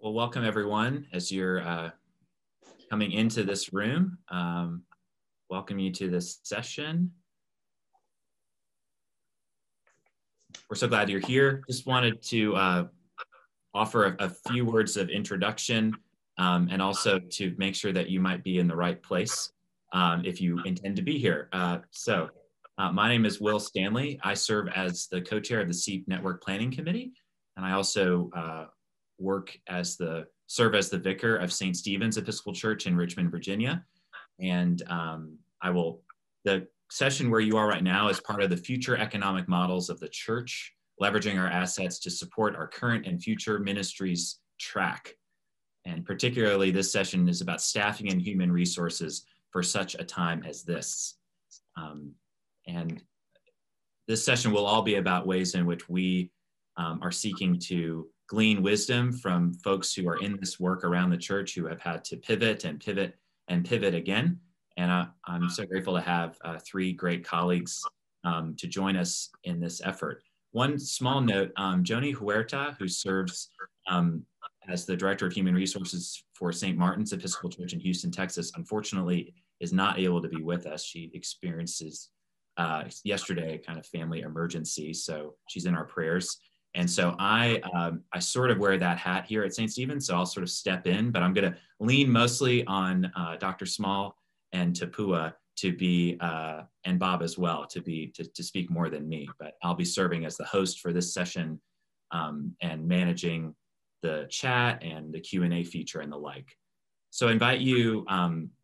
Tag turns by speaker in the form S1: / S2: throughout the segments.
S1: Well, welcome everyone as you're coming into this room. Welcome you to this session. We're so glad you're here. Just wanted to offer a few words of introduction and also to make sure that you might be in the right place if you intend to be here. My name is Will Stanley. I serve as the co-chair of the SEEP Network Planning Committee, and I also serve as the vicar of St. Stephen's Episcopal Church in Richmond, Virginia. And the session where you are right now is part of the future economic models of the church, leveraging our assets to support our current and future ministries track. And particularly this session is about staffing and human resources for such a time as this. And this session will all be about ways in which we are seeking to glean wisdom from folks who are in this work around the church who have had to pivot and pivot and pivot again. And I'm so grateful to have three great colleagues to join us in this effort. One small note, Joni Huerta, who serves as the Director of Human Resources for St. Martin's Episcopal Church in Houston, Texas, unfortunately is not able to be with us. She experiences yesterday a kind of family emergency, so she's in our prayers. And so I sort of wear that hat here at St. Stephen's, so I'll sort of step in, but I'm going to lean mostly on Dr. Small and Tapua to be, and Bob as well, to speak more than me. But I'll be serving as the host for this session and managing the chat and the Q&A feature and the like. So I invite you,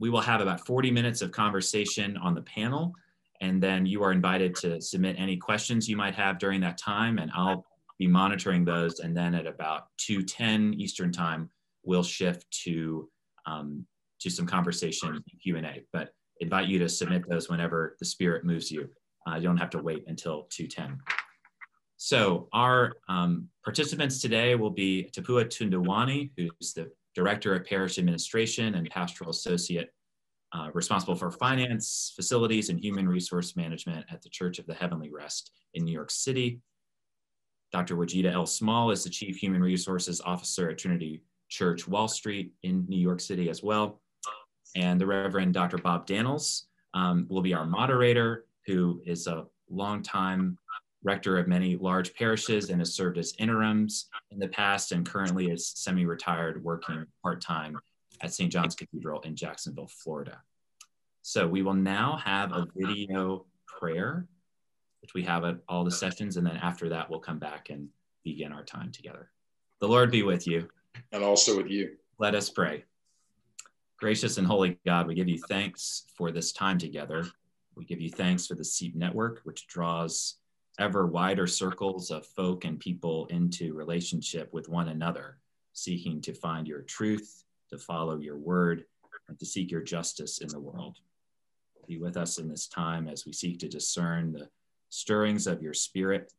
S1: we will have about 40 minutes of conversation on the panel, and then you are invited to submit any questions you might have during that time, and I'll be monitoring those, and then at about 2:10 Eastern time, we'll shift to some conversation and Q&A. But invite you to submit those whenever the Spirit moves you. You don't have to wait until 2:10. So our participants today will be Tapua Tundawani, who's the Director of Parish Administration and Pastoral Associate responsible for finance, facilities, and human resource management at the Church of the Heavenly Rest in New York City. Dr. Wajida L. Small is the Chief Human Resources Officer at Trinity Church, Wall Street in New York City as well. And the Reverend Dr. Bob Daniels will be our moderator, who is a longtime rector of many large parishes and has served as interims in the past and currently is semi-retired, working part-time at St. John's Cathedral in Jacksonville, Florida. So we will now have a video prayer, which we have at all the sessions, and then after that, we'll come back and begin our time together. The Lord be with you.
S2: And also with you.
S1: Let us pray. Gracious and holy God, we give you thanks for this time together. We give you thanks for the SEEP network, which draws ever wider circles of folk and people into relationship with one another, seeking to find your truth, to follow your word, and to seek your justice in the world. Be with us in this time as we seek to discern the stirrings of your Spirit.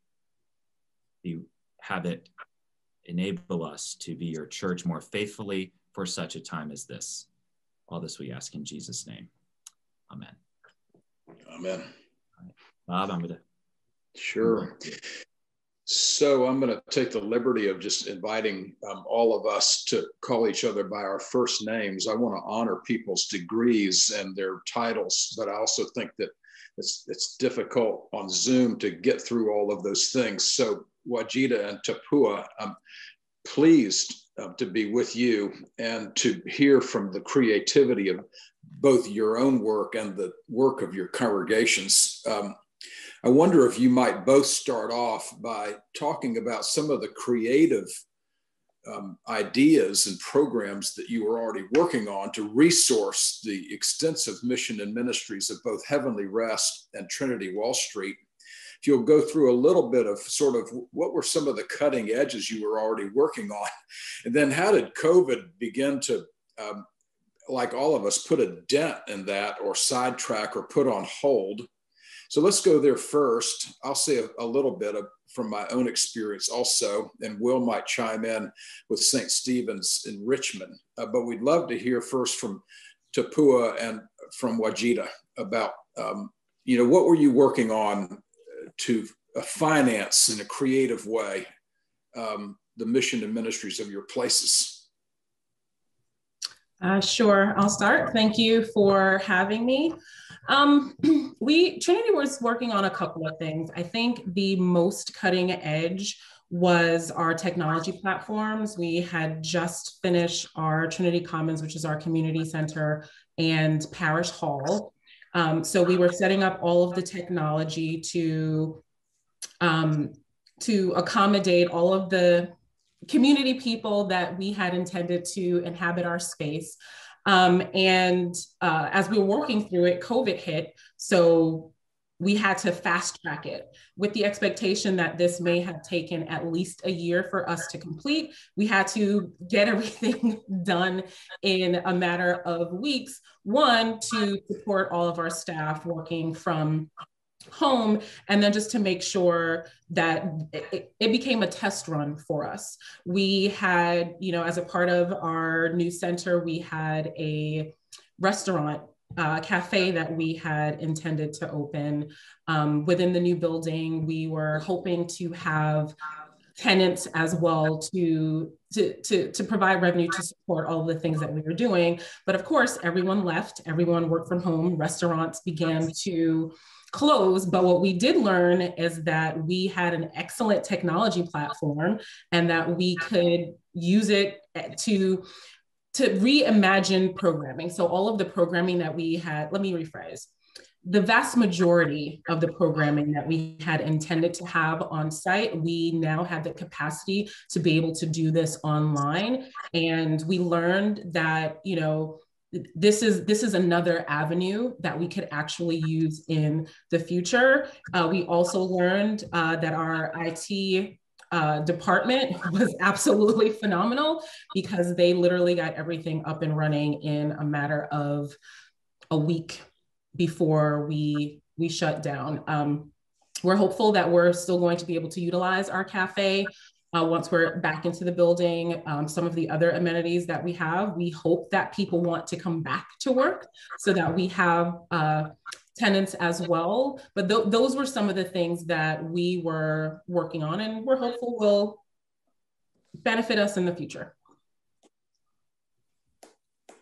S1: Have it enable us to be your church more faithfully for such a time as this. All this we ask in Jesus' name. Amen.
S2: Amen.
S1: All right. Bob, I'm going to.
S2: Sure. So I'm going to take the liberty of just inviting all of us to call each other by our first names. I want to honor people's degrees and their titles, but I also think that it's difficult on Zoom to get through all of those things. So Wajida and Tapua, I'm pleased to be with you and to hear from the creativity of both your own work and the work of your congregations. I wonder if you might both start off by talking about some of the creative ideas and programs that you were already working on to resource the extensive mission and ministries of both Heavenly Rest and Trinity Wall Street. If you'll go through a little bit of sort of what were some of the cutting edges you were already working on, and then how did COVID begin to, like all of us, put a dent in that or sidetrack or put on hold? So let's go there first. I'll say a little bit from my own experience also, and Will might chime in with St. Stephen's in Richmond. But we'd love to hear first from Tapua and from Wajida about, what were you working on to finance in a creative way the mission and ministries of your places?
S3: Sure, I'll start. Thank you for having me. Trinity was working on a couple of things. I think the most cutting edge was our technology platforms. We had just finished our Trinity Commons, which is our community center and parish hall. So we were setting up all of the technology to accommodate all of the community people that we had intended to inhabit our space. As we were working through it, COVID hit. So we had to fast track it with the expectation that this may have taken at least a year for us to complete. We had to get everything done in a matter of weeks. One, to support all of our staff working from home, and then just to make sure that it became a test run for us. We had, as a part of our new center, we had a restaurant cafe that we had intended to open within the new building. We were hoping to have tenants as well to provide revenue to support all of the things that we were doing. But of course, everyone left, everyone worked from home, restaurants began to close. But what we did learn is that we had an excellent technology platform and that we could use it to reimagine programming. So all of the programming that we had, let me rephrase. The vast majority of the programming that we had intended to have on site, we now have the capacity to be able to do this online. And we learned that, this is another avenue that we could actually use in the future. We also learned that our IT department was absolutely phenomenal because they literally got everything up and running in a matter of a week before we shut down. We're hopeful that we're still going to be able to utilize our cafe once we're back into the building. Some of the other amenities that we have, we hope that people want to come back to work so that we have tenants as well. But those were some of the things that we were working on, and we're hopeful will benefit us in the future.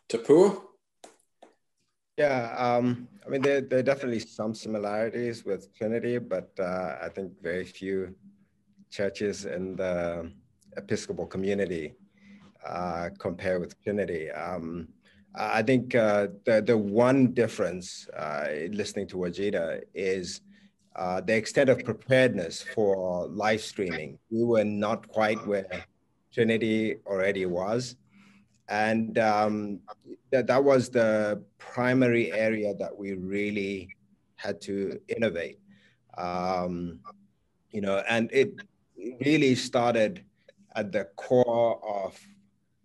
S2: Tapua?
S4: Yeah, I mean, there are definitely some similarities with Trinity, but I think very few churches in the Episcopal community compare with Trinity. I think the one difference, listening to Wajida, is the extent of preparedness for live streaming. We were not quite where Trinity already was. And that was the primary area that we really had to innovate. And it really started at the core of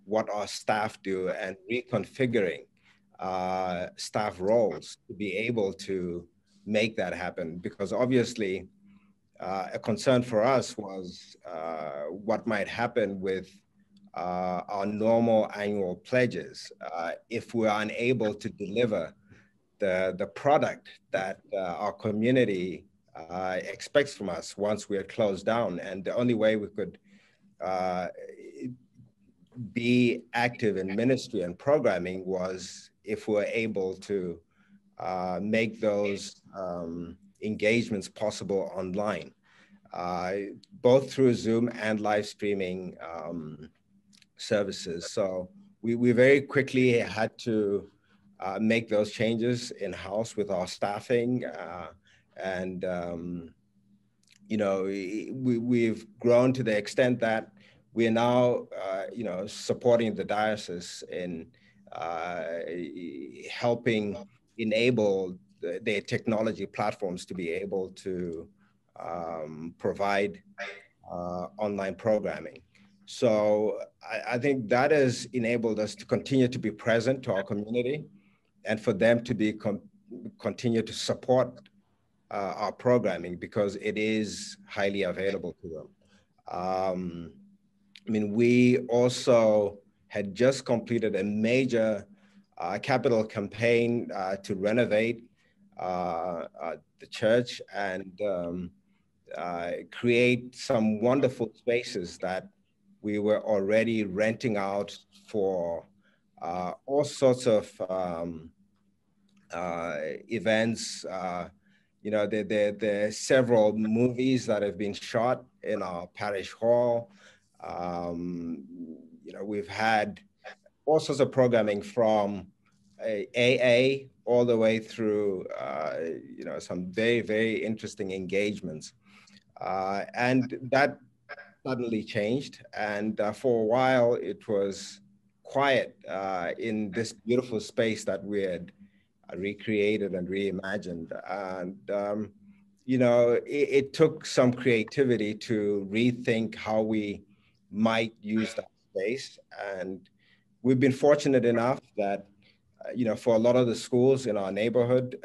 S4: what our staff do and reconfiguring staff roles to be able to make that happen. Because obviously, a concern for us was what might happen with our normal annual pledges if we're unable to deliver the product that our community expects from us once we're closed down. And the only way we could be active in ministry and programming was if we're able to make those engagements possible online, both through Zoom and live streaming services. So we very quickly had to make those changes in-house with our staffing. We've grown to the extent that we are now, supporting the diocese in helping enable their technology platforms to be able to provide online programming. So I think that has enabled us to continue to be present to our community and for them to be continue to support our programming because it is highly available to them. We also had just completed a major capital campaign to renovate the church and create some wonderful spaces that we were already renting out for all sorts of events. There are several movies that have been shot in our parish hall. We've had all sorts of programming from AA all the way through, some very, very interesting engagements. And that suddenly changed. And for a while, it was quiet in this beautiful space that we had recreated and reimagined. And, it took some creativity to rethink how we might use that space. And we've been fortunate enough that, for a lot of the schools in our neighborhood,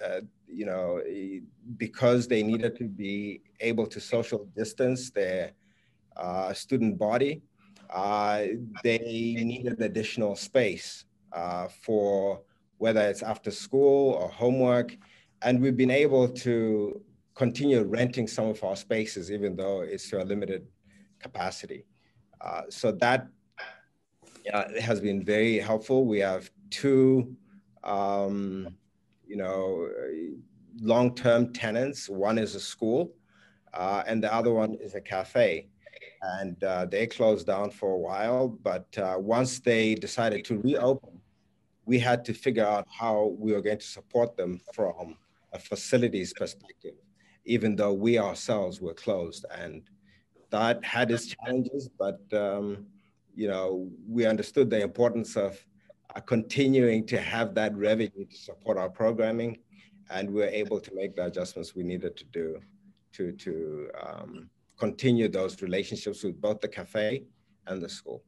S4: because they needed to be able to social distance their student body, they needed additional space for whether it's after school or homework. And we've been able to continue renting some of our spaces, even though it's to a limited capacity. So that has been very helpful. We have two, long-term tenants. One is a school, and the other one is a cafe. And they closed down for a while, but once they decided to reopen, we had to figure out how we were going to support them from a facilities perspective, even though we ourselves were closed. And that had its challenges, but we understood the importance of continuing to have that revenue to support our programming, and we were able to make the adjustments we needed to do to continue those relationships with both the cafe and the school.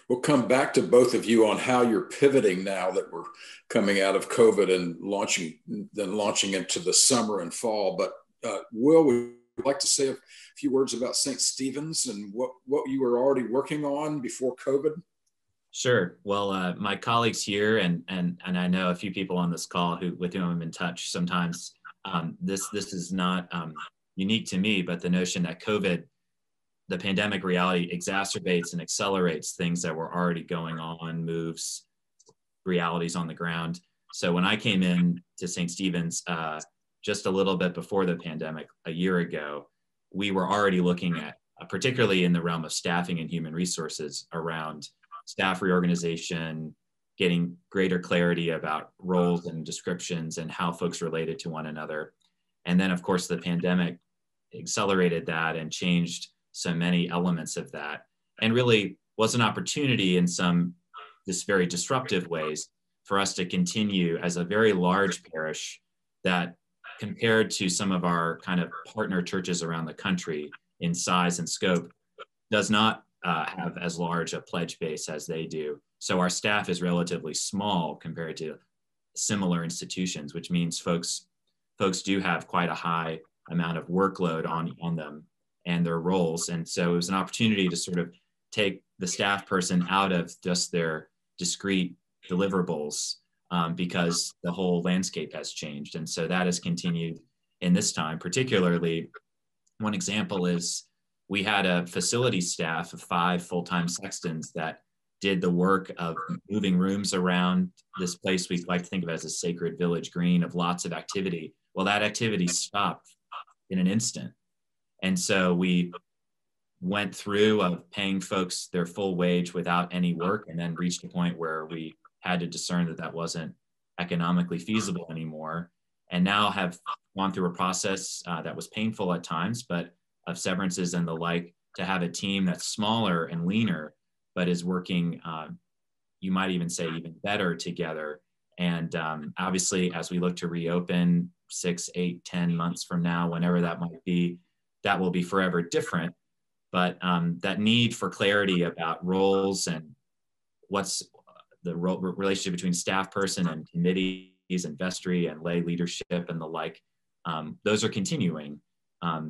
S2: We'll come back to both of you on how you're pivoting now that we're coming out of COVID and launching into the summer and fall. But Will, would you like to say a few words about St. Stephen's and what you were already working on before COVID?
S1: Sure. Well, my colleagues here and I know a few people on this call with whom I'm in touch sometimes. This is not unique to me, but the notion that COVID, the pandemic reality, exacerbates and accelerates things that were already going on, moves, realities on the ground. So when I came in to St. Stephen's just a little bit before the pandemic, a year ago, we were already looking at, particularly in the realm of staffing and human resources, around staff reorganization, getting greater clarity about roles and descriptions and how folks related to one another. And then, of course, the pandemic accelerated that and changed so many elements of that, and really was an opportunity in some very disruptive ways for us to continue as a very large parish that, compared to some of our kind of partner churches around the country in size and scope, does not have as large a pledge base as they do. So our staff is relatively small compared to similar institutions, which means folks do have quite a high amount of workload on them and their roles. And so it was an opportunity to sort of take the staff person out of just their discrete deliverables because the whole landscape has changed. And so that has continued in this time. Particularly, one example is we had a facility staff of 5 full-time sextons that did the work of moving rooms around this place we like to think of as a sacred village green of lots of activity. Well, that activity stopped in an instant. And so we went through of paying folks their full wage without any work, and then reached a point where we had to discern that that wasn't economically feasible anymore, and now have gone through a process that was painful at times, but of severances and the like, to have a team that's smaller and leaner, but is working, you might even say, even better together. And obviously, as we look to reopen 6, 8, 10 months from now, whenever that might be, that will be forever different. But that need for clarity about roles and what's the relationship between staff person and committees and vestry and lay leadership and the like, those are continuing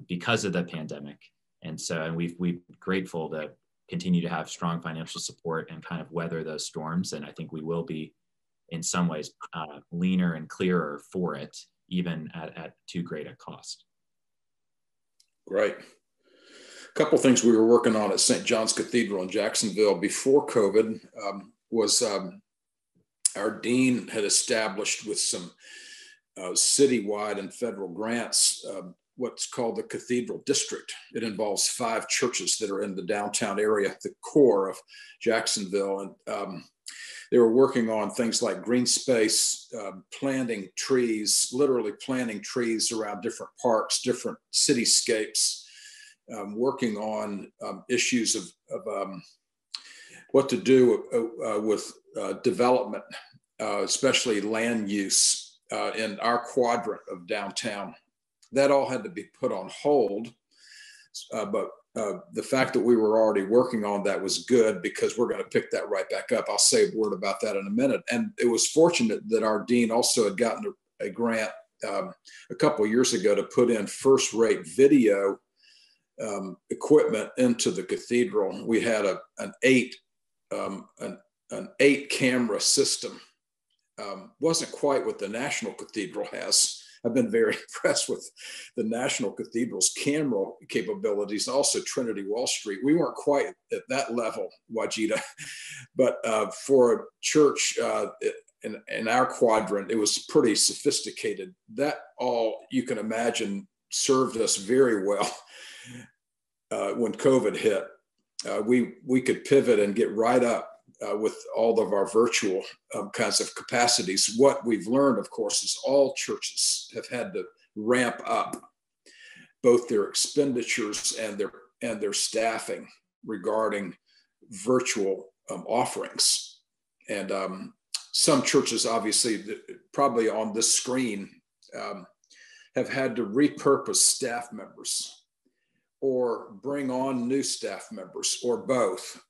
S1: because of the pandemic. And so, and we're grateful to continue to have strong financial support and kind of weather those storms. And I think we will be, in some ways, leaner and clearer for it, even at too great a cost.
S2: Great. A couple things we were working on at St. John's Cathedral in Jacksonville before COVID. was our dean had established with some citywide and federal grants what's called the Cathedral District. It involves 5 churches that are in the downtown area, the core of Jacksonville. And they were working on things like green space, planting trees, literally planting trees around different parks, different cityscapes, working on issues of what to do with development, especially land use in our quadrant of downtown. That all had to be put on hold, but the fact that we were already working on that was good, because we're going to pick that right back up. I'll say a word about that in a minute. And it was fortunate that our dean also had gotten a grant a couple of years ago to put in first-rate video equipment into the cathedral. We had an 8-camera system. Wasn't quite what the National Cathedral has. I've been very impressed with the National Cathedral's camera capabilities, and also Trinity Wall Street. We weren't quite at that level, Wajida, but for a church in our quadrant, it was pretty sophisticated. That all, you can imagine, served us very well when COVID hit. We could pivot and get right up with all of our virtual kinds of capacities. What we've learned, of course, is all churches have had to ramp up both their expenditures and their staffing regarding virtual offerings. And some churches, obviously, probably on this screen, have had to repurpose staff members or bring on new staff members, or both,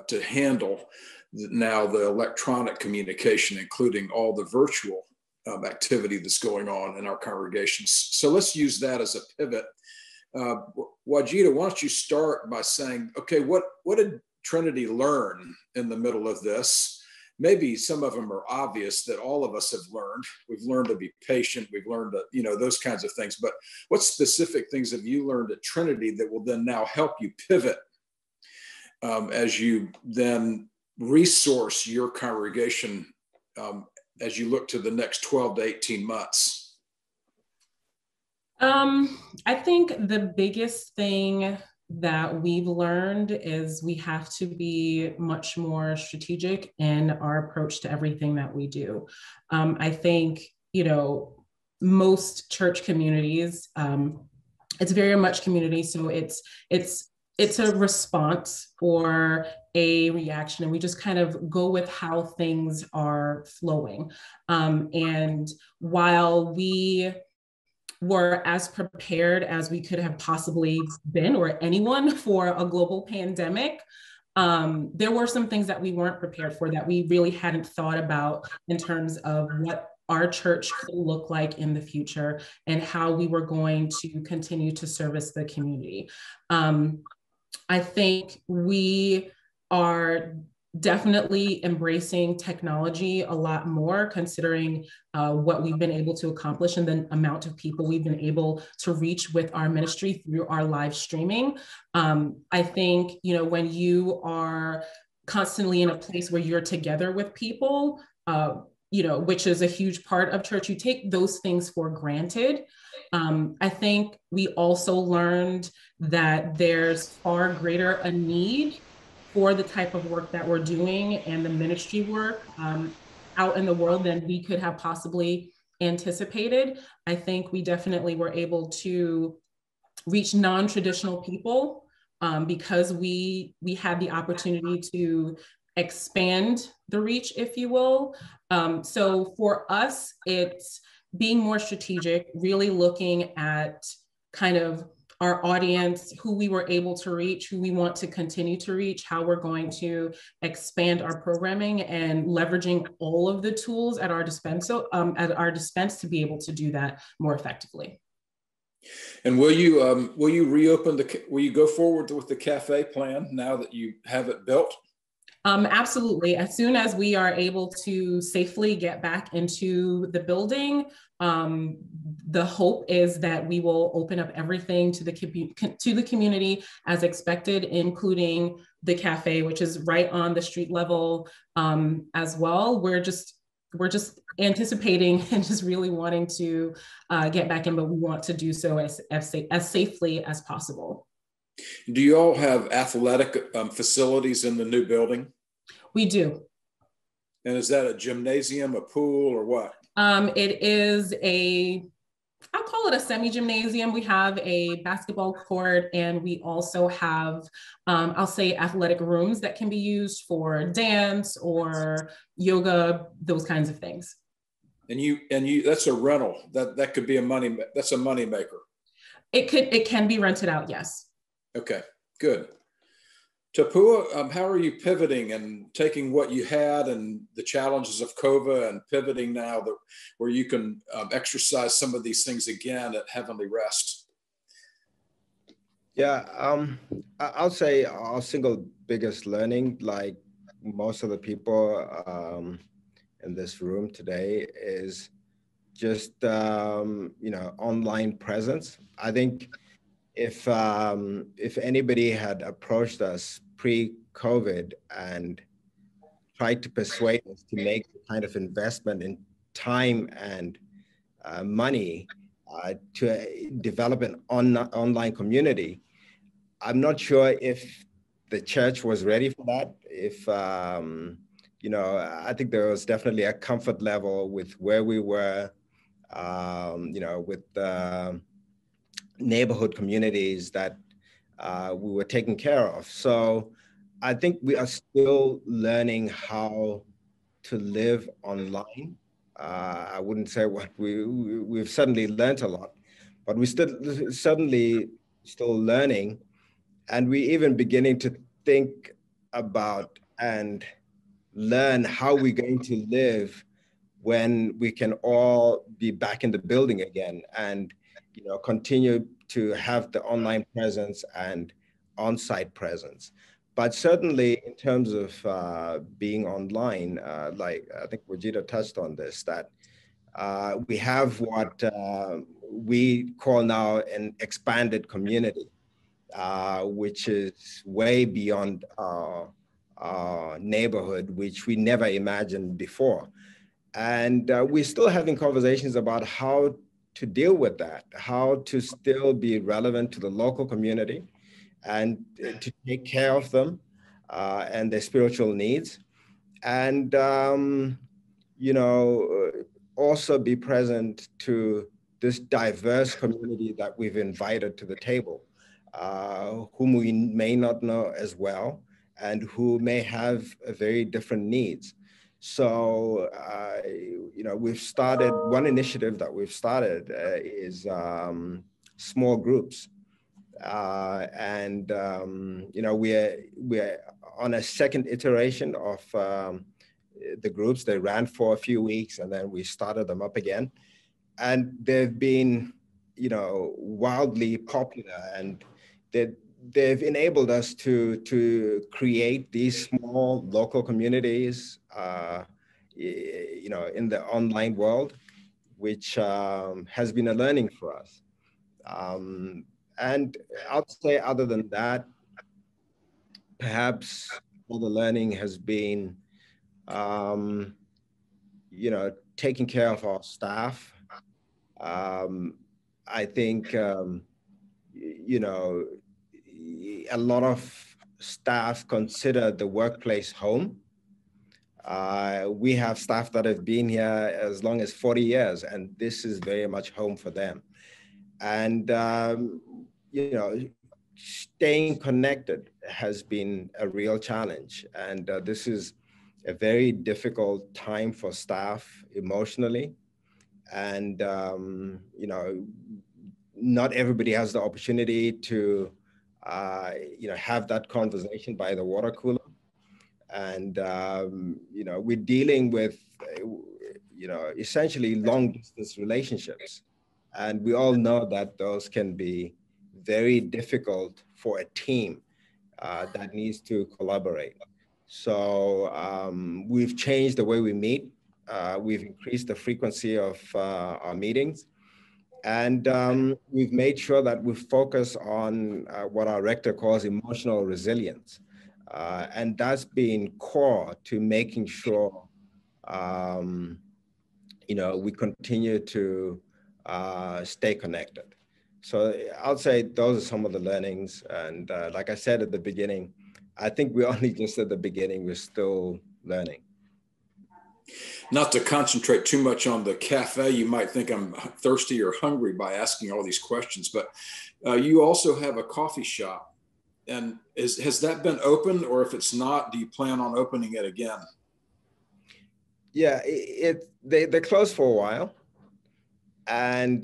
S2: to handle now the electronic communication, including all the virtual activity that's going on in our congregations. So let's use that as a pivot. Wajida, why don't you start by saying, okay, what did Trinity learn in the middle of this? Maybe some of them are obvious that all of us have learned. We've learned to be patient. We've learned to, those kinds of things. But what specific things have you learned at Trinity that will then now help you pivot as you then resource your congregation as you look to the next 12 to 18 months?
S3: I think the biggest thing that we've learned is we have to be much more strategic in our approach to everything that we do. I think, most church communities, it's very much community. So it's a response or a reaction, and we just kind of go with how things are flowing. And while we were as prepared as we could have possibly been, or anyone, for a global pandemic, there were some things that we weren't prepared for, that we really hadn't thought about in terms of what our church could look like in the future and how we were going to continue to service the community. I think we are definitely embracing technology a lot more, considering what we've been able to accomplish and the amount of people we've been able to reach with our ministry through our live streaming. I think, when you are constantly in a place where you're together with people, which is a huge part of church, you take those things for granted. I think we also learned that there's far greater a need for the type of work that we're doing and the ministry work out in the world than we could have possibly anticipated. I think we definitely were able to reach non-traditional people because we had the opportunity to expand the reach, if you will. So for us, it's being more strategic, really looking at kind of our audience, who we were able to reach, who we want to continue to reach, how we're going to expand our programming, and leveraging all of the tools at our dispense to be able to do that more effectively.
S2: And will you reopen will you go forward with the cafe plan now that you have it built?
S3: Absolutely. As soon as we are able to safely get back into the building, the hope is that we will open up everything to the community as expected, including the cafe, which is right on the street level as well. We're just anticipating and just really wanting to get back in, but we want to do so as safely as possible.
S2: Do you all have athletic facilities in the new building?
S3: We do.
S2: And is that a gymnasium, a pool, or what?
S3: It is I'll call it a semi-gymnasium. We have a basketball court, and we also have, I'll say, athletic rooms that can be used for dance or yoga, those kinds of things.
S2: And you that's a rental. That could be that's a money maker.
S3: It can be rented out, yes.
S2: Okay, good. Tapua, how are you pivoting and taking what you had and the challenges of COVID and pivoting now where you can exercise some of these things again at Heavenly Rest?
S4: Yeah, I'll say our single biggest learning, like most of the people in this room today, is just online presence. I think if anybody had approached us pre-COVID and tried to persuade us to make the kind of investment in time and money to develop an online community, I'm not sure if the church was ready for that. If I think there was definitely a comfort level with where we were, with neighborhood communities that we were taking care of. So I think we are still learning how to live online. I wouldn't say we've suddenly learned a lot, but we suddenly still learning, and we even beginning to think about and learn how we're going to live when we can all be back in the building again, and continue to have the online presence and on-site presence. But certainly in terms of being online, like I think Wajida touched on this, that we have what we call now an expanded community, which is way beyond our neighborhood, which we never imagined before. And we're still having conversations about how to deal with that, how to still be relevant to the local community and to take care of them and their spiritual needs. And, also be present to this diverse community that we've invited to the table, whom we may not know as well, and who may have very different needs. So, we've started, one initiative that we've started is small groups. We're on a second iteration of the groups. They ran for a few weeks and then we started them up again. And they've been, wildly popular, and they've enabled us to create these small local communities, in the online world, which has been a learning for us. And I'll say, other than that, perhaps all the learning has been, taking care of our staff. I think, a lot of staff consider the workplace home. We have staff that have been here as long as 40 years, and this is very much home for them. And, staying connected has been a real challenge. And this is a very difficult time for staff emotionally. And, not everybody has the opportunity to, have that conversation by the water cooler. And, we're dealing with, essentially long distance relationships. And we all know that those can be very difficult for a team that needs to collaborate. So we've changed the way we meet. We've increased the frequency of our meetings. And we've made sure that we focus on what our rector calls emotional resilience. And that's been core to making sure, we continue to stay connected. So I'll say those are some of the learnings. And like I said at the beginning, I think we're only just at the beginning. We're still learning.
S2: Not to concentrate too much on the cafe, you might think I'm thirsty or hungry by asking all these questions, but you also have a coffee shop. And has that been open, or if it's not, do you plan on opening it again?
S4: Yeah, they closed for a while. And,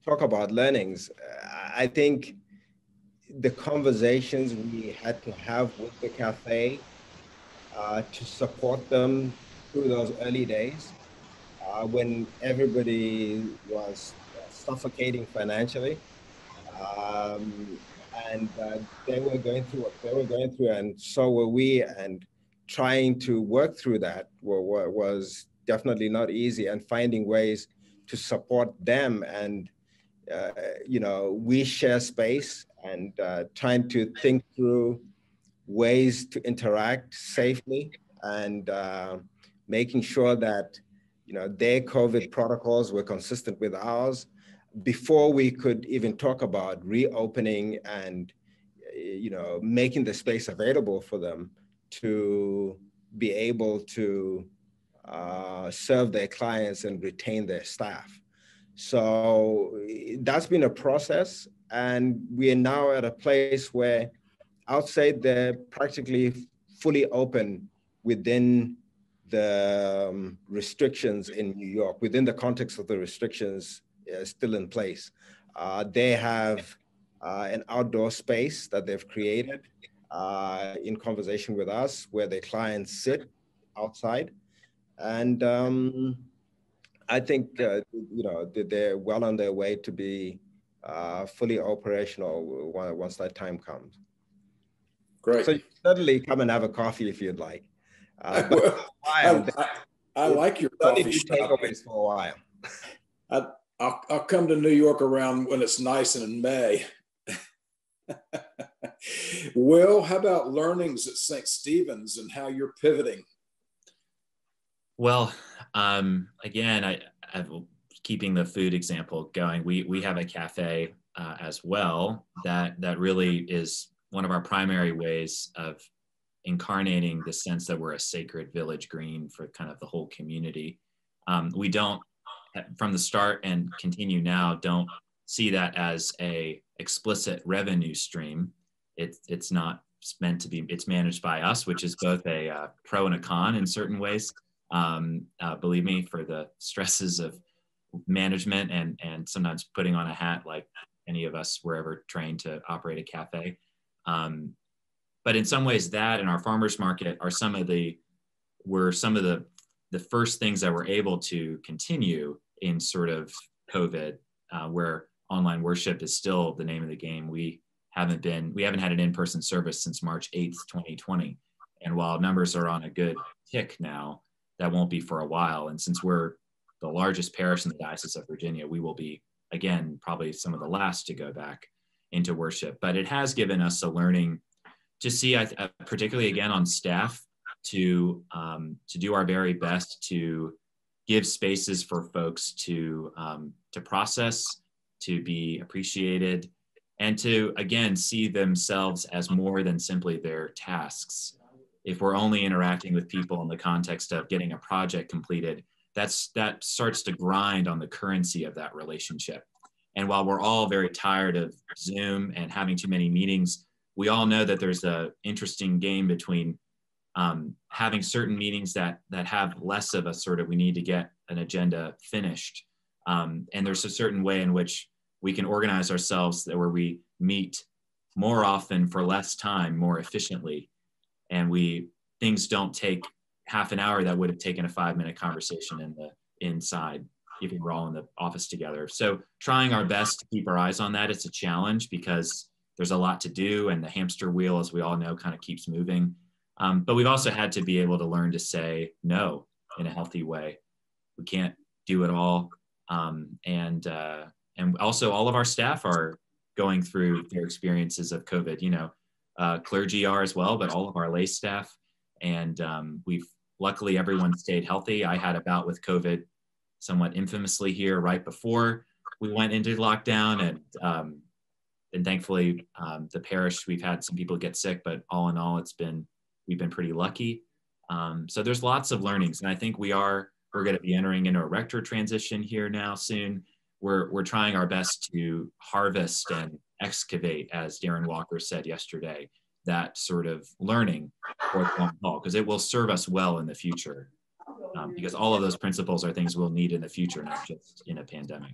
S4: talk about learnings. I think the conversations we had to have with the cafe to support them through those early days when everybody was suffocating financially, and they were going through what they were going through, and so were we. And trying to work through that was definitely not easy, and finding ways to support them. And we share space, and trying to think through ways to interact safely, and making sure that their COVID protocols were consistent with ours before we could even talk about reopening and making the space available for them to be able to serve their clients and retain their staff. So that's been a process, and we are now at a place where outside they're practically fully open within the restrictions in New York, within the context of the restrictions still in place. They have an outdoor space that they've created in conversation with us, where their clients sit outside. And I think they're well on their way to be fully operational once that time comes.
S2: Great.
S4: So you certainly come and have a coffee if you'd like.
S2: I like your coffee shop.
S4: Takeaways for a while.
S2: I'll come to New York around when it's nice and in May. Will, how about learnings at St. Stephen's and how you're pivoting?
S1: Well, again, I keeping the food example going. We have a cafe as well that really is one of our primary ways of incarnating the sense that we're a sacred village green for kind of the whole community. We don't, from the start and continue now, don't see that as a explicit revenue stream. It's not meant to be, it's managed by us, which is both a pro and a con in certain ways. Believe me, for the stresses of management and sometimes putting on a hat like any of us were ever trained to operate a cafe. But in some ways that and our farmers market are some of the first things that we're able to continue in sort of COVID, where online worship is still the name of the game. We haven't had an in-person service since March 8th, 2020. And while numbers are on a good tick now, that won't be for a while. And since we're the largest parish in the Diocese of Virginia, we will be, again, probably some of the last to go back into worship. But it has given us a learning to see, particularly again on staff, to do our very best to give spaces for folks to process, to be appreciated, and to, again, see themselves as more than simply their tasks. If we're only interacting with people in the context of getting a project completed, that starts to grind on the currency of that relationship. And while we're all very tired of Zoom and having too many meetings, we all know that there's an interesting game between having certain meetings that have less of a sort of, we need to get an agenda finished. And there's a certain way in which we can organize ourselves where we meet more often for less time, more efficiently. And things don't take half an hour that would have taken a 5-minute conversation inside if we were all in the office together. So trying our best to keep our eyes on that. It's a challenge because there's a lot to do, and the hamster wheel, as we all know, kind of keeps moving. But we've also had to be able to learn to say no in a healthy way. We can't do it all. And also all of our staff are going through their experiences of COVID. You know, clergy are as well, but all of our lay staff. And luckily everyone stayed healthy. I had a bout with COVID somewhat infamously here right before we went into lockdown, and thankfully the parish, we've had some people get sick, but all in all, we've been pretty lucky. So there's lots of learnings, and I think we're going to be entering into a rector transition here now soon. We're trying our best to harvest and excavate, as Darren Walker said yesterday, that sort of learning for the long haul, because it will serve us well in the future. Because all of those principles are things we'll need in the future, not just in a pandemic.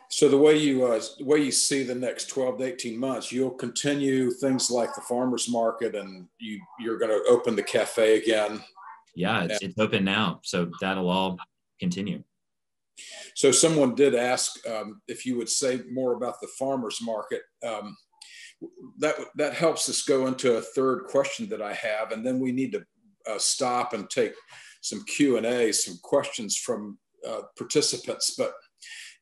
S2: So the way you see the next 12 to 18 months, you'll continue things like the farmers market, and you're going to open the cafe again.
S1: Yeah, it's open now, so that'll all continue.
S2: So someone did ask if you would say more about the farmers market. That helps us go into a third question that I have, and then we need to stop and take some Q&A, some questions from participants. But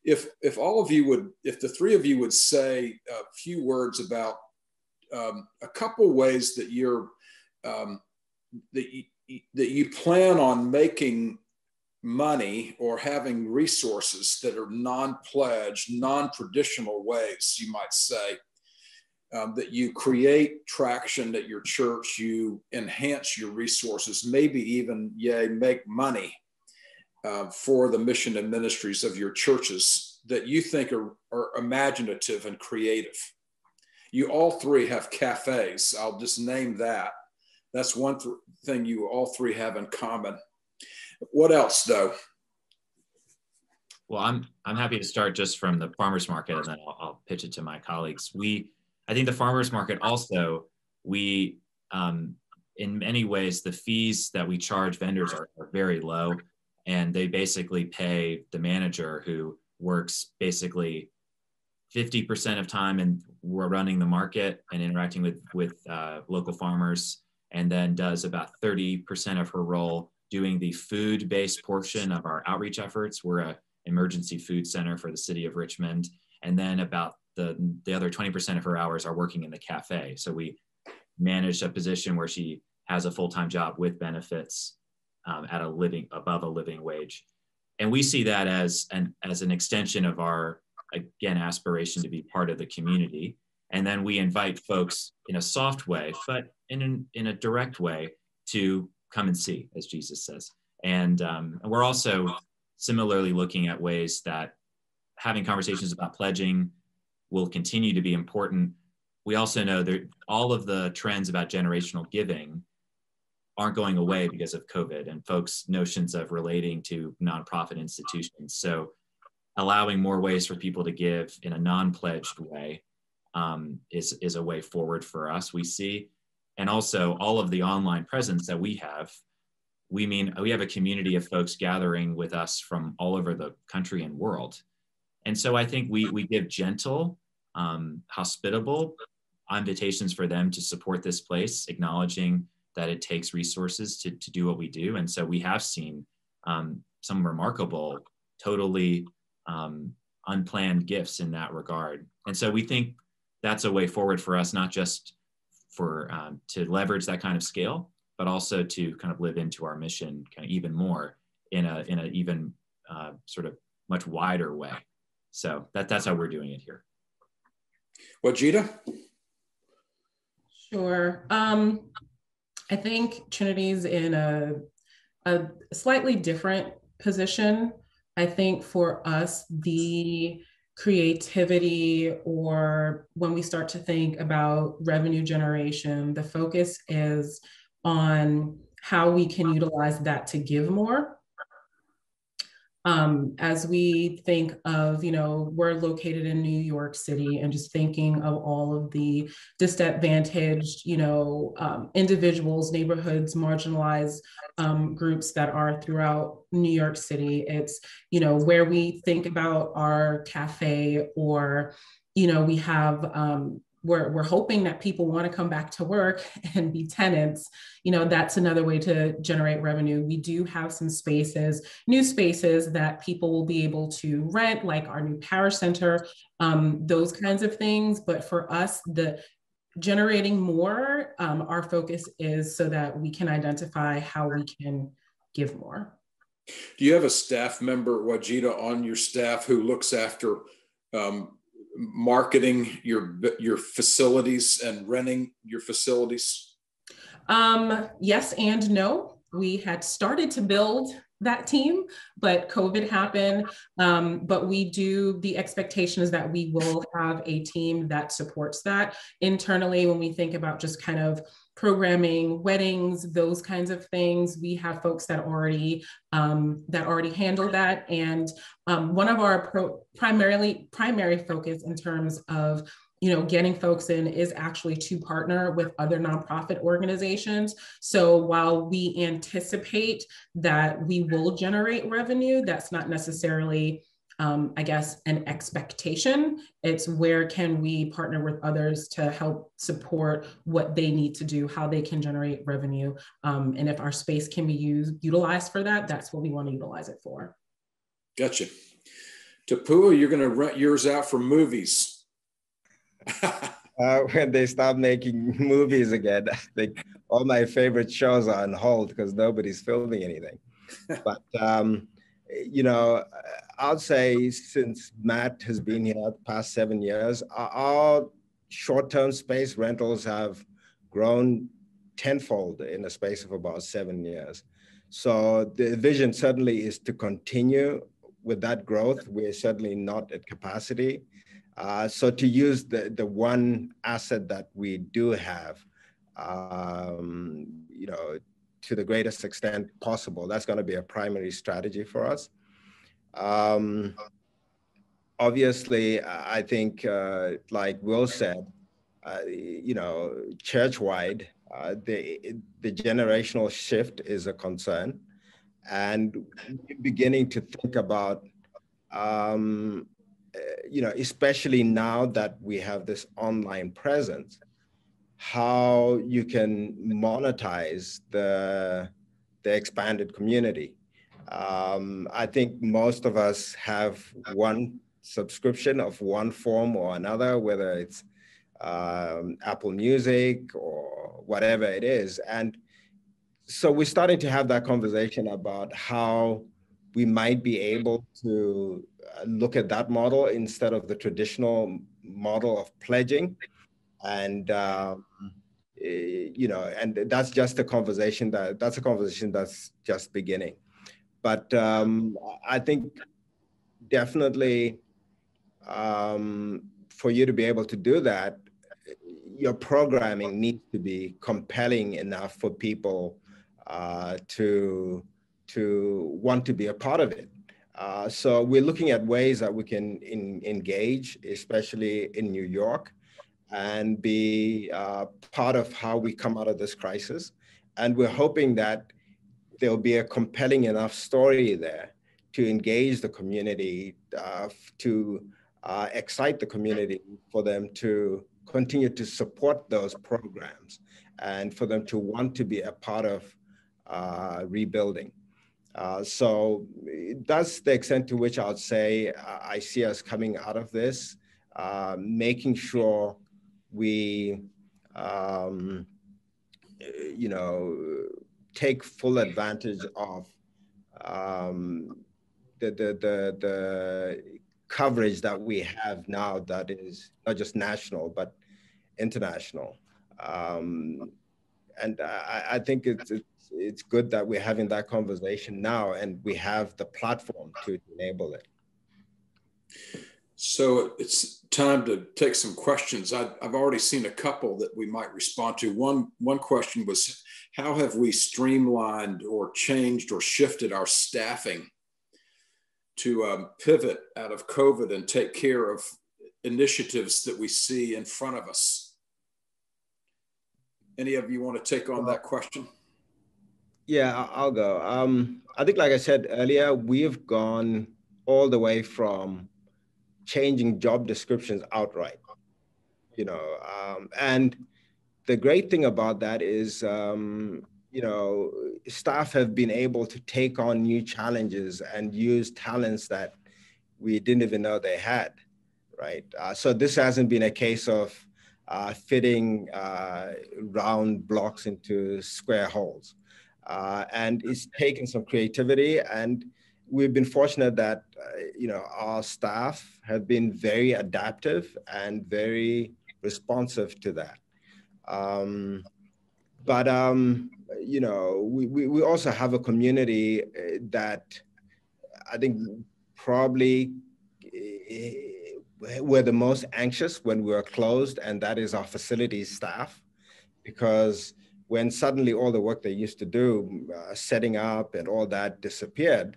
S2: if the three of you would say a few words about a couple ways that that you plan on making money or having resources that are non-pledged, non-traditional ways, you might say, that you create traction at your church, you enhance your resources, maybe even make money for the mission and ministries of your churches that you think are imaginative and creative. You all three have cafes. I'll just name that. That's one thing you all three have in common. What else, though?
S1: Well, I'm happy to start just from the farmers market, and then I'll pitch it to my colleagues. I think the farmers market also, in many ways, the fees that we charge vendors are very low, and they basically pay the manager, who works basically 50% of time and we're running the market and interacting with local farmers, and then does about 30% of her role doing the food-based portion of our outreach efforts. We're an emergency food center for the city of Richmond. And then about the other 20% of her hours are working in the cafe. So we manage a position where she has a full-time job with benefits above a living wage. And we see that as an extension of our, again, aspiration to be part of the community. And then we invite folks in a soft way, but in a direct way, to come and see, as Jesus says. And we're also similarly looking at ways that having conversations about pledging will continue to be important. We also know that all of the trends about generational giving aren't going away because of COVID and folks' notions of relating to nonprofit institutions. So allowing more ways for people to give in a non-pledged way is a way forward for us, we see. And also all of the online presence that we have, we have a community of folks gathering with us from all over the country and world. And so I think we give gentle, hospitable invitations for them to support this place, acknowledging that it takes resources to do what we do. And so we have seen some remarkable, totally unplanned gifts in that regard. And so we think that's a way forward for us, not just to leverage that kind of scale, but also to kind of live into our mission kind of even more in a even sort of much wider way. So that's how we're doing it here.
S2: Well, Gita?
S3: Sure. I think Trinity's in a slightly different position. I think for us, the creativity, or when we start to think about revenue generation, the focus is on how we can utilize that to give more. As we think of, we're located in New York City, and just thinking of all of the disadvantaged, individuals, neighborhoods, marginalized groups that are throughout New York City. It's, where we think about our cafe, or, we have we're hoping that people want to come back to work and be tenants, that's another way to generate revenue. We do have some spaces, new spaces that people will be able to rent, like our new power center, those kinds of things. But for us, the generating more, our focus is so that we can identify how we can give more.
S2: Do you have a staff member, Wajida, on your staff who looks after marketing your facilities and renting your facilities?
S3: Yes and no. We had started to build that team, but COVID happened. But the expectation is that we will have a team that supports that internally. When we think about just kind of programming, weddings, those kinds of things, we have folks that already handle that. And one of our primary focus in terms of getting folks in is actually to partner with other nonprofit organizations. So while we anticipate that we will generate revenue, that's not necessarily, I guess, an expectation. It's where can we partner with others to help support what they need to do, how they can generate revenue. And if our space can be utilized for that, that's what we want to utilize it for.
S2: Gotcha. Tapua, you're going to rent yours out for movies.
S4: When they stop making movies again, I think all my favorite shows are on hold because nobody's filming anything. But, I'll say since Matt has been here the past 7 years, our short-term space rentals have grown tenfold in a space of about 7 years. So the vision certainly is to continue with that growth. We're certainly not at capacity. So to use the one asset that we do have, to the greatest extent possible, that's going to be a primary strategy for us. Obviously, I think, like Will said, church-wide, the generational shift is a concern, and we're beginning to think about especially now that we have this online presence, how you can monetize the expanded community. I think most of us have one subscription of one form or another, whether it's Apple Music or whatever it is. And so we're starting to have that conversation about how we might be able to look at that model instead of the traditional model of pledging. And, and that's just a conversation that's just beginning. But I think definitely for you to be able to do that, your programming needs to be compelling enough for people to want to be a part of it. So we're looking at ways that we can engage, especially in New York, and be part of how we come out of this crisis. And we're hoping that there'll be a compelling enough story there to engage the community, to excite the community for them to continue to support those programs and for them to want to be a part of rebuilding. So that's the extent to which I'd say I see us coming out of this, making sure we, take full advantage of the coverage that we have now that is not just national, but international. And I think it's good that we're having that conversation now and we have the platform to enable it.
S2: So it's time to take some questions. I've already seen a couple that we might respond to. One question was, how have we streamlined or changed or shifted our staffing to pivot out of COVID and take care of initiatives that we see in front of us? Any of you want to take on that question?
S4: Yeah, I'll go. I think, like I said earlier, we've gone all the way from changing job descriptions outright. you know, and the great thing about that is, you know, staff have been able to take on new challenges and use talents that we didn't even know they had, right? So this hasn't been a case of fitting round blocks into square holes. And it's taken some creativity, and we've been fortunate that, you know, our staff have been very adaptive and very responsive to that. You know, we also have a community that I think probably were the most anxious when we were closed, and that is our facilities staff, because when suddenly all the work they used to do, setting up and all that disappeared,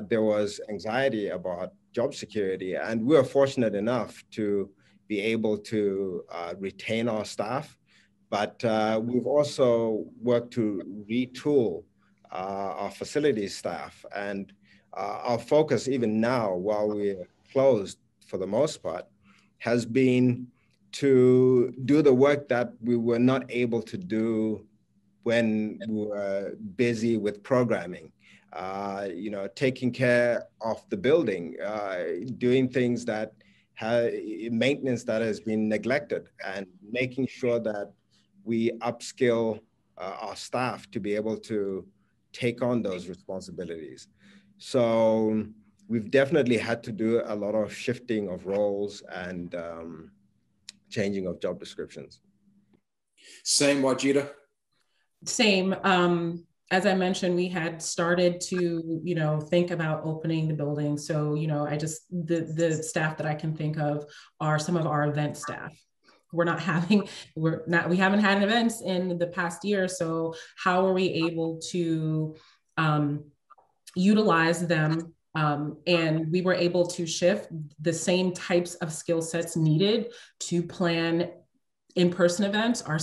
S4: there was anxiety about job security. And we were fortunate enough to be able to retain our staff. But we've also worked to retool our facilities staff. And our focus, even now, while we're closed for the most part, has been to do the work that we were not able to do when we were busy with programming. You know, taking care of the building, doing things that maintenance that has been neglected, and making sure that we upskill our staff to be able to take on those responsibilities. So we've definitely had to do a lot of shifting of roles and changing of job descriptions.
S2: Same, Wajida?
S3: Same. As I mentioned, we had started to, you know, think about opening the building. So, you know, the staff that I can think of are some of our event staff. We haven't had events in the past year. So how are we able to utilize them? And we were able to shift the same types of skill sets needed to plan in-person events are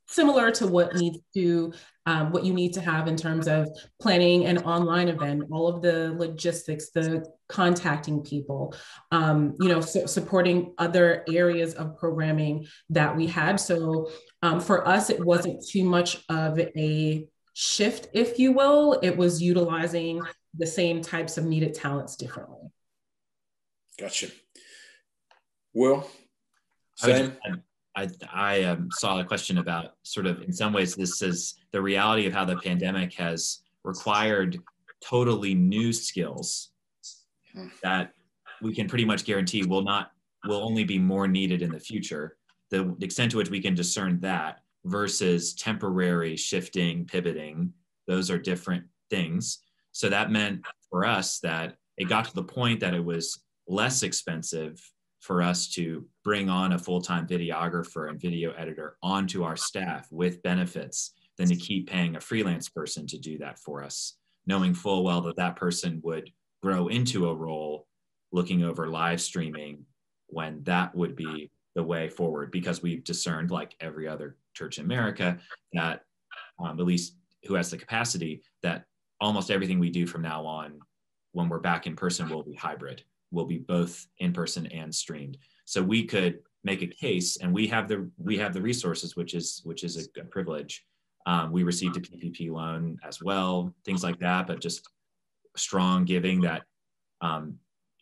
S3: similar to what you need to have in terms of planning an online event, all of the logistics, the contacting people, you know, supporting other areas of programming that we had. So for us, it wasn't too much of a shift, if you will. It was utilizing the same types of needed talents differently.
S2: Gotcha. Will? Same?
S1: I saw a question about sort of, in some ways, this is the reality of how the pandemic has required totally new skills that we can pretty much guarantee will only be more needed in the future. The extent to which we can discern that versus temporary shifting, pivoting, those are different things. So that meant for us that it got to the point that it was less expensive for us to bring on a full-time videographer and video editor onto our staff with benefits than to keep paying a freelance person to do that for us, knowing full well that that person would grow into a role looking over live streaming when that would be the way forward, because we've discerned, like every other church in America, that at least who has the capacity, that almost everything we do from now on, when we're back in person, will be hybrid, will be both in person and streamed. So we could make a case, and we have the resources, which is a privilege. We received a PPP loan as well, things like that, but just strong giving that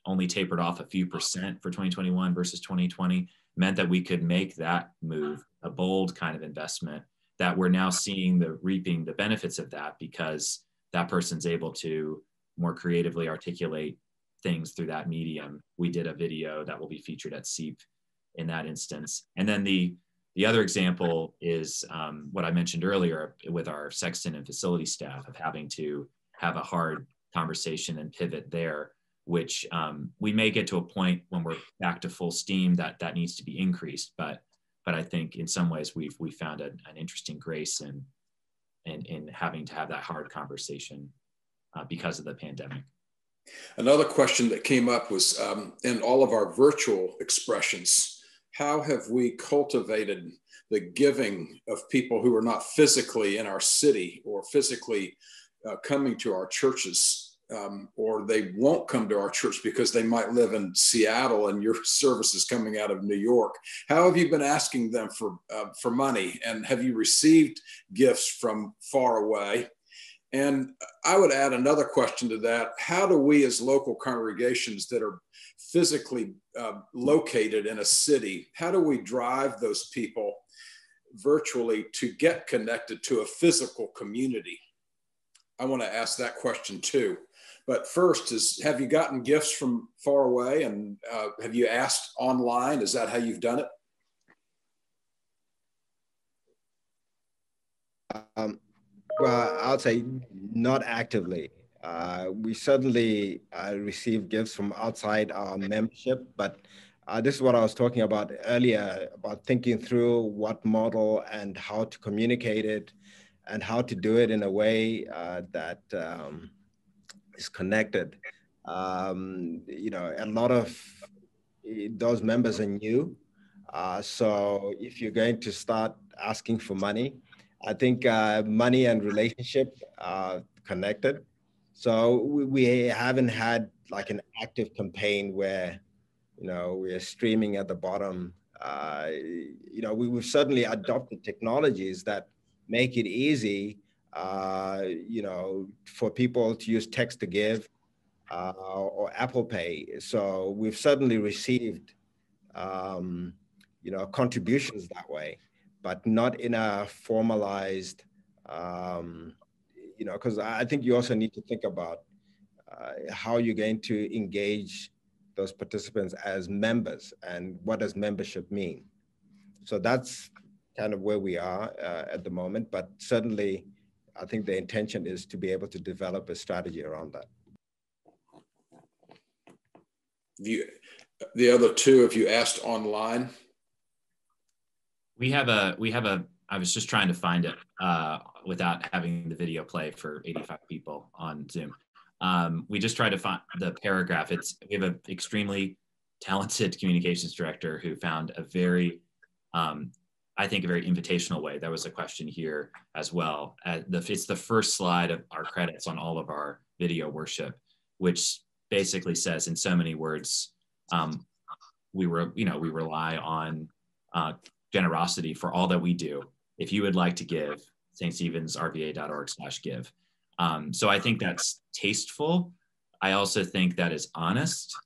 S1: only tapered off a few percent for 2021 versus 2020 meant that we could make that move, a bold kind of investment that we're now seeing reaping the benefits of that, because that person's able to more creatively articulate things through that medium. We did a video that will be featured at SEEP in that instance. And then the other example is what I mentioned earlier with our sexton and facility staff, of having to have a hard conversation and pivot there, which we may get to a point when we're back to full steam that needs to be increased. But I think in some ways we found an interesting grace in having to have that hard conversation because of the pandemic.
S2: Another question that came up was in all of our virtual expressions, how have we cultivated the giving of people who are not physically in our city or physically coming to our churches or they won't come to our church because they might live in Seattle and your service is coming out of New York. How have you been asking them for money, and have you received gifts from far away? And I would add another question to that. How do we as local congregations that are physically located in a city, how do we drive those people virtually to get connected to a physical community? I want to ask that question too. But first is, have you gotten gifts from far away, and have you asked online? Is that how you've done it?
S4: Well, I would say not actively. We certainly receive gifts from outside our membership, but this is what I was talking about earlier, about thinking through what model and how to communicate it and how to do it in a way that is connected. You know, a lot of those members are new. So if you're going to start asking for money, I think money and relationship are connected. So we haven't had like an active campaign where, you know, we're streaming at the bottom. You know, we've certainly adopted technologies that make it easy, you know, for people to use text to give or Apple Pay. So we've certainly received, you know, contributions that way, but not in a formalized, you know, because I think you also need to think about how you're going to engage those participants as members and what does membership mean. So that's kind of where we are at the moment, but certainly I think the intention is to be able to develop a strategy around that.
S2: The other two, if you asked online?
S1: We have a, I was just trying to find it without having the video play for 85 people on Zoom. We just tried to find the paragraph. We have an extremely talented communications director who found a very, I think a very invitational way. There was a question here as well. It's the first slide of our credits on all of our video worship, which basically says in so many words, we rely on generosity for all that we do. If you would like to give, ststevensrva.org/give. So I think that's tasteful. I also think that is honest.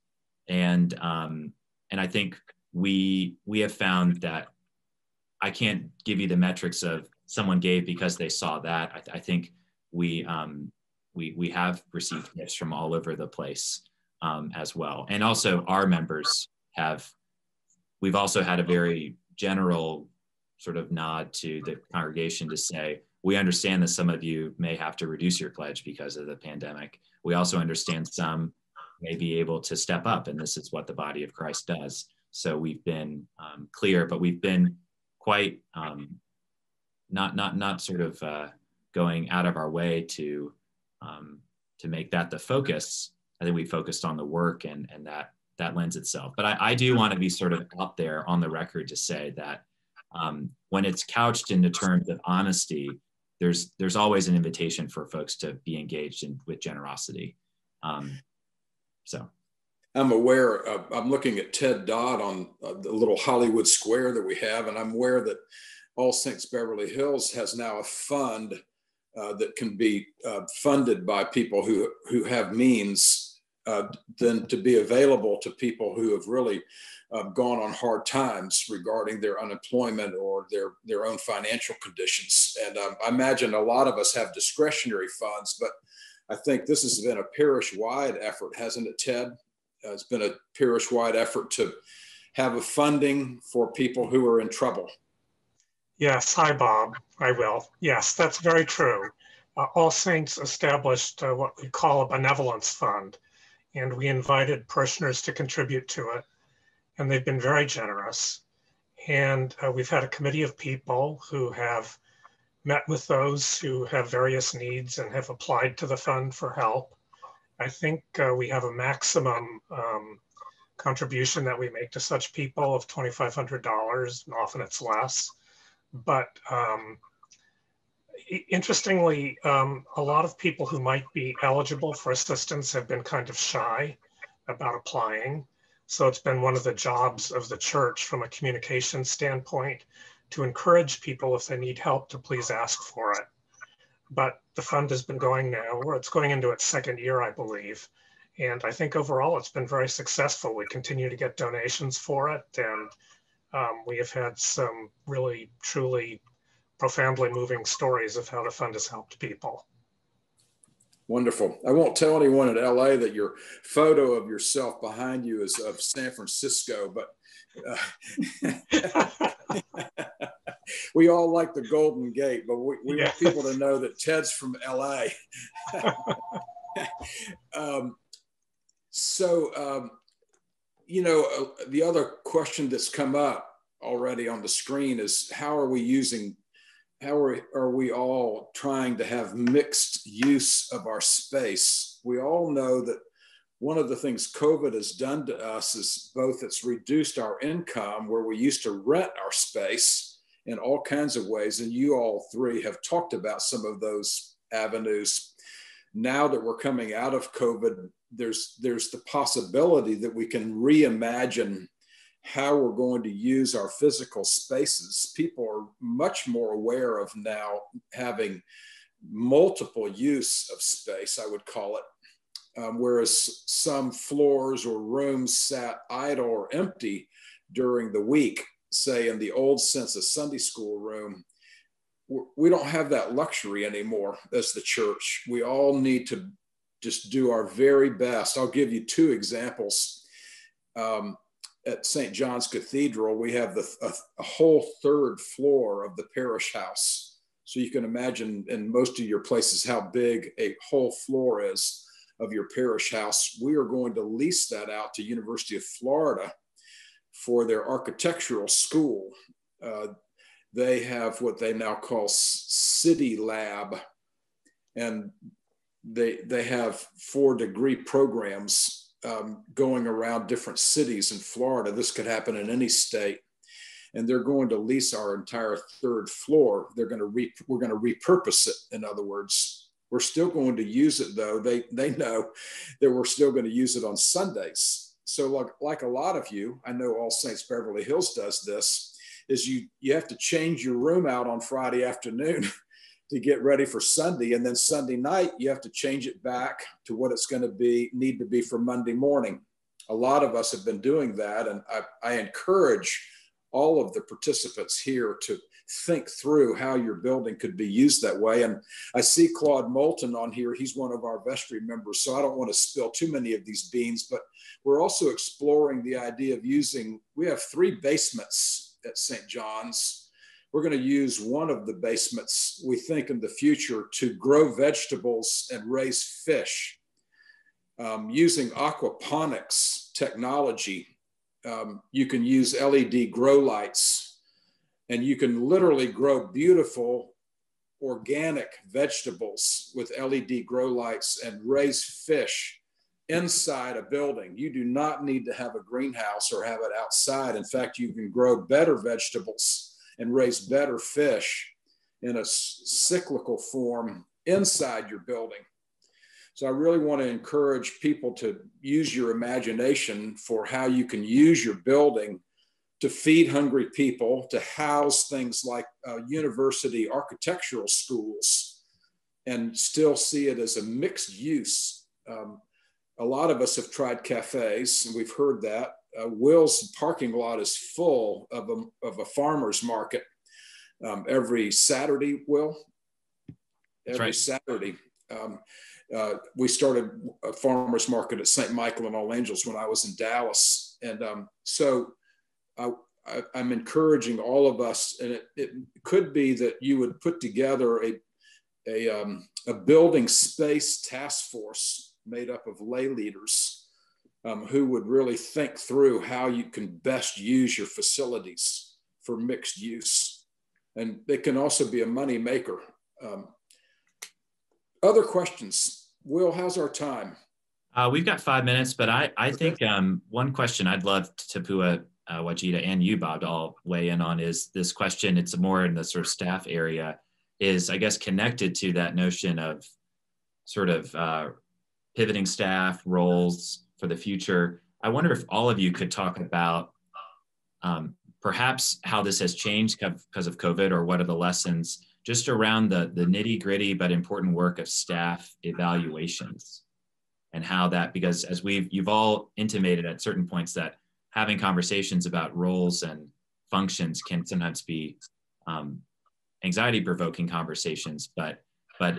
S1: And I think we have found that I can't give you the metrics of someone gave because they saw that. I think we have received gifts from all over the place as well. And also our members we've also had a very general sort of nod to the congregation to say, we understand that some of you may have to reduce your pledge because of the pandemic. We also understand some may be able to step up, and this is what the body of Christ does. So we've been clear, but we've been quite not sort of going out of our way to make that the focus. I think we focused on the work, and that lends itself. But I do want to be sort of out there on the record to say that when it's couched in the terms of honesty, there's always an invitation for folks to be engaged with generosity. So
S2: I'm aware of, I'm looking at Ted Dodd on the little Hollywood square that we have, and I'm aware that All Saints Beverly Hills has now a fund that can be funded by people who have means, then to be available to people who have really gone on hard times regarding their unemployment or their own financial conditions. And I imagine a lot of us have discretionary funds, but I think this has been a parish-wide effort, hasn't it, Ted? It's been a parish-wide effort to have a funding for people who are in trouble.
S5: Yes, hi, Bob. I will. Yes, that's very true. All Saints established what we call a Benevolence Fund, and we invited parishioners to contribute to it, and they've been very generous. And we've had a committee of people who have met with those who have various needs and have applied to the fund for help. I think we have a maximum contribution that we make to such people of $2,500, and often it's less. But Interestingly, a lot of people who might be eligible for assistance have been kind of shy about applying. So it's been one of the jobs of the church from a communication standpoint to encourage people, if they need help, to please ask for it. But the fund has been going now, or it's going into its second year, I believe. And I think overall it's been very successful. We continue to get donations for it. And we have had some really, truly profoundly moving stories of how the fund has helped people.
S2: Wonderful. I won't tell anyone in LA that your photo of yourself behind you is of San Francisco, but we all like the Golden Gate, but we want people to know that Ted's from LA. The other question that's come up already on the screen is how are we all trying to have mixed use of our space? We all know that one of the things COVID has done to us is both it's reduced our income where we used to rent our space in all kinds of ways. And you all three have talked about some of those avenues. Now that we're coming out of COVID, there's the possibility that we can reimagine how we're going to use our physical spaces. People are much more aware of now having multiple use of space, I would call it. Whereas some floors or rooms sat idle or empty during the week, say in the old sense of Sunday school room, we don't have that luxury anymore as the church. We all need to just do our very best. I'll give you two examples. At St. John's Cathedral, we have a whole third floor of the parish house. So you can imagine in most of your places how big a whole floor is of your parish house. We are going to lease that out to University of Florida for their architectural school. They have what they now call City Lab, and they have 4-degree programs going around different cities in Florida. This could happen in any state. And they're going to lease our entire third floor. We're going to repurpose it, in other words. We're still going to use it though. They know that we're still going to use it on Sundays. So like a lot of you, I know All Saints Beverly Hills does this, is you have to change your room out on Friday afternoon to get ready for Sunday. And then Sunday night, you have to change it back to what it's going to need to be for Monday morning. A lot of us have been doing that. And I encourage all of the participants here to think through how your building could be used that way. And I see Claude Moulton on here. He's one of our vestry members, so I don't want to spill too many of these beans, but we're also exploring the idea of we have 3 basements at St. John's. We're going to use one of the basements, we think, in the future to grow vegetables and raise fish using aquaponics technology. You can use LED grow lights, and you can literally grow beautiful organic vegetables with LED grow lights and raise fish inside a building. You do not need to have a greenhouse or have it outside. In fact, you can grow better vegetables and raise better fish in a cyclical form inside your building. So I really want to encourage people to use your imagination for how you can use your building to feed hungry people, to house things like university architectural schools, and still see it as a mixed use. A lot of us have tried cafes, and we've heard that. Will's parking lot is full of a farmer's market every Saturday, Will. Every Saturday. We started a farmer's market at St. Michael and All Angels when I was in Dallas. And so I'm encouraging all of us, and it could be that you would put together a building space task force made up of lay leaders who would really think through how you can best use your facilities for mixed use. And it can also be a money maker. Other questions? Will, how's our time?
S1: We've got 5 minutes, but I think one question I'd love Tapua, Wajida, and you, Bob, to all weigh in on is this question. It's more in the sort of staff area. is, I guess, connected to that notion of sort of pivoting staff roles for the future. I wonder if all of you could talk about perhaps how this has changed because of COVID, or what are the lessons just around the nitty gritty but important work of staff evaluations, and how that, because as you've all intimated at certain points that having conversations about roles and functions can sometimes be anxiety provoking conversations, but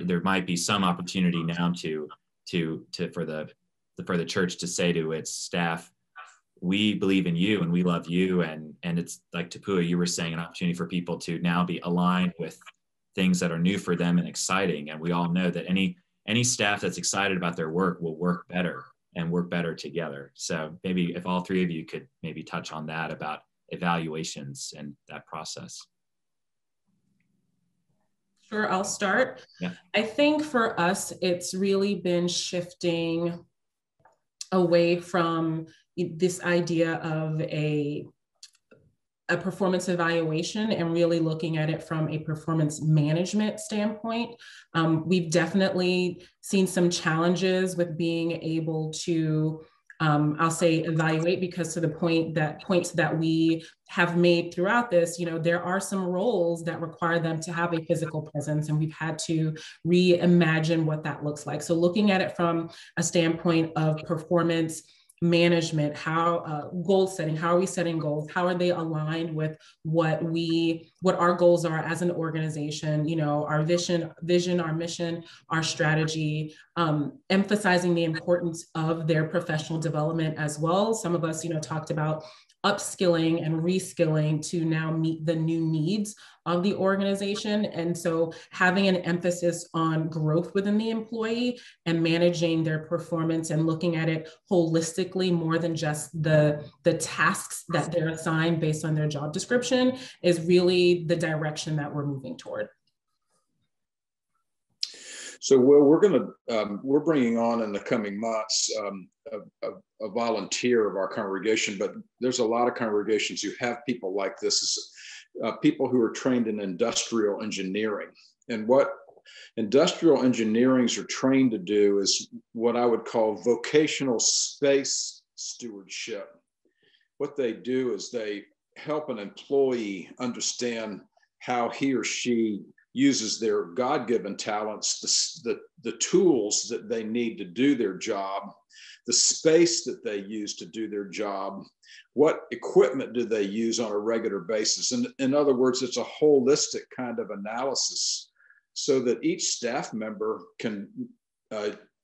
S1: there might be some opportunity now for the church to say to its staff, we believe in you and we love you. And it's like Tapua, you were saying, an opportunity for people to now be aligned with things that are new for them and exciting. And we all know that any staff that's excited about their work will work better and work better together. So maybe if all three of you could maybe touch on that, about evaluations and that process.
S3: Sure, I'll start.
S1: Yeah.
S3: I think for us, it's really been shifting away from this idea of a performance evaluation and really looking at it from a performance management standpoint. We've definitely seen some challenges with being able to, I'll say, evaluate, because to the points that we have made throughout this, there are some roles that require them to have a physical presence, and we've had to reimagine what that looks like. So looking at it from a standpoint of performance management, how goal setting, how are we setting goals? How are they aligned with what our goals are as an organization? Our vision, our mission, our strategy, emphasizing the importance of their professional development as well. Some of us, talked about upskilling and reskilling to now meet the new needs of the organization. And so having an emphasis on growth within the employee and managing their performance and looking at it holistically, more than just the tasks that they're assigned based on their job description, is really the direction that we're moving toward.
S2: So, Will, we're bringing on in the coming months a volunteer of our congregation, but there's a lot of congregations who have people like this, people who are trained in industrial engineering. And what industrial engineers are trained to do is what I would call vocational space stewardship. What they do is they help an employee understand how he or she uses their God-given talents, the tools that they need to do their job, the space that they use to do their job, what equipment do they use on a regular basis. And in other words, it's a holistic kind of analysis so that each staff member can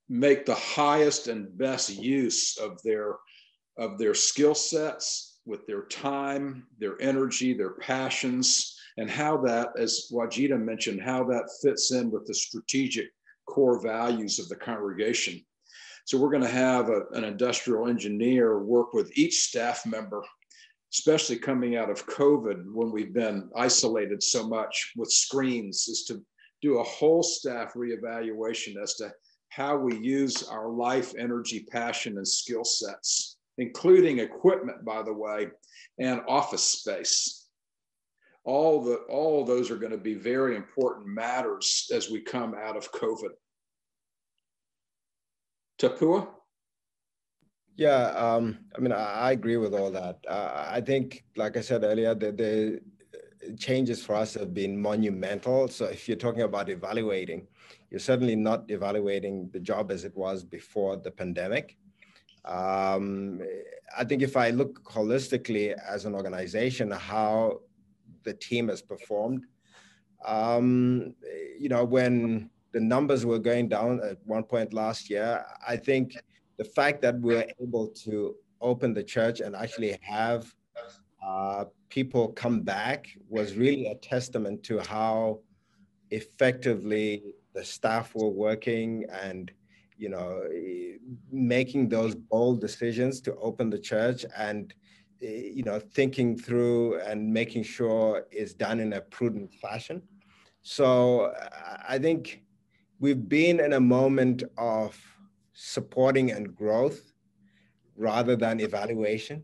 S2: make the highest and best use of their skill sets, with their time, their energy, their passions, and how that, as Wajida mentioned, how that fits in with the strategic core values of the congregation. So we're going to have an industrial engineer work with each staff member, especially coming out of COVID when we've been isolated so much with screens, is to do a whole staff reevaluation as to how we use our life, energy, passion, and skill sets, including equipment, by the way, and office space. All of those are going to be very important matters as we come out of COVID. Tapua?
S4: Yeah, I agree with all that. I think, like I said earlier, the changes for us have been monumental. So if you're talking about evaluating, you're certainly not evaluating the job as it was before the pandemic. I think if I look holistically as an organization, how the team has performed, when the numbers were going down at one point last year, I think the fact that we're able to open the church and actually have people come back was really a testament to how effectively the staff were working and, making those bold decisions to open the church and, thinking through and making sure it's done in a prudent fashion. So I think we've been in a moment of supporting and growth rather than evaluation.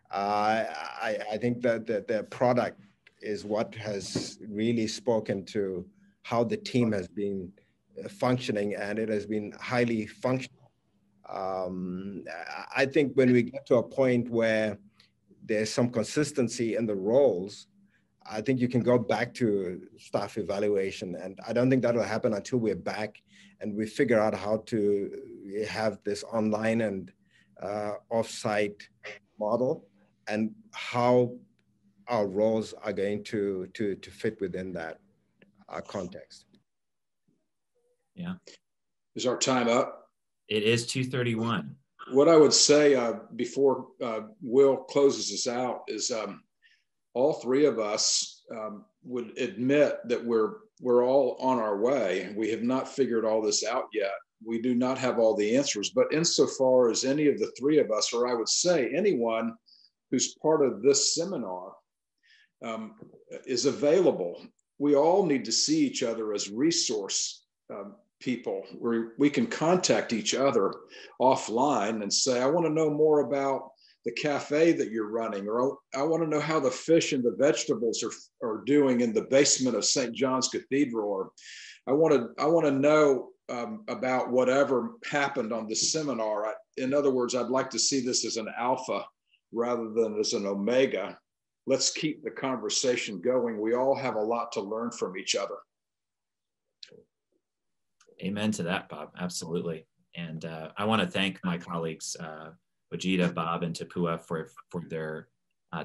S4: I think that the product is what has really spoken to how the team has been functioning, and it has been highly functional. I think when we get to a point where there's some consistency in the roles, I think you can go back to staff evaluation. And I don't think that'll happen until we're back and we figure out how to have this online and off-site model, and how our roles are going to fit within that context.
S1: Yeah.
S2: Is our time up?
S1: It is 2:31.
S2: What I would say before Will closes us out is all three of us would admit that we're all on our way. We have not figured all this out yet. We do not have all the answers, but insofar as any of the three of us, or I would say anyone who's part of this seminar is available, we all need to see each other as resource people, where we can contact each other offline and say, I want to know more about the cafe that you're running, or I want to know how the fish and the vegetables are doing in the basement of St. John's Cathedral, or I want to know about whatever happened on this seminar. In other words, I'd like to see this as an alpha rather than as an omega. Let's keep the conversation going. We all have a lot to learn from each other.
S1: Amen to that, Bob. Absolutely. And I want to thank my colleagues, Wajida, Bob, and Tapua for their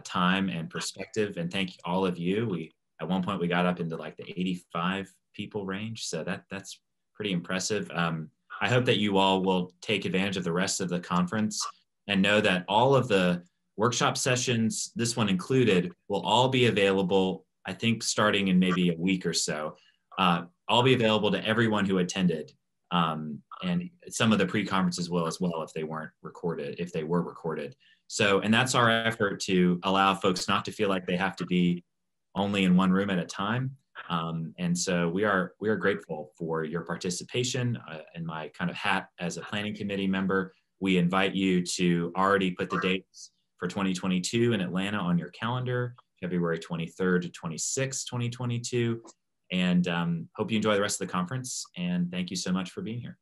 S1: time and perspective. And thank all of you. At one point we got up into like the 85 people range. So that's pretty impressive. I hope that you all will take advantage of the rest of the conference and know that all of the workshop sessions, this one included, will all be available, I think, starting in maybe a week or so. All be available to everyone who attended. And some of the pre-conferences will as well if they were recorded. So, and that's our effort to allow folks not to feel like they have to be only in one room at a time. And so we are grateful for your participation. In my kind of hat as a planning committee member, we invite you to already put the dates for 2022 in Atlanta on your calendar, February 23rd to 26th, 2022. And hope you enjoy the rest of the conference. And thank you so much for being here.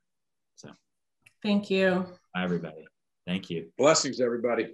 S1: So,
S3: thank you.
S1: Bye, everybody. Thank you.
S2: Blessings, everybody.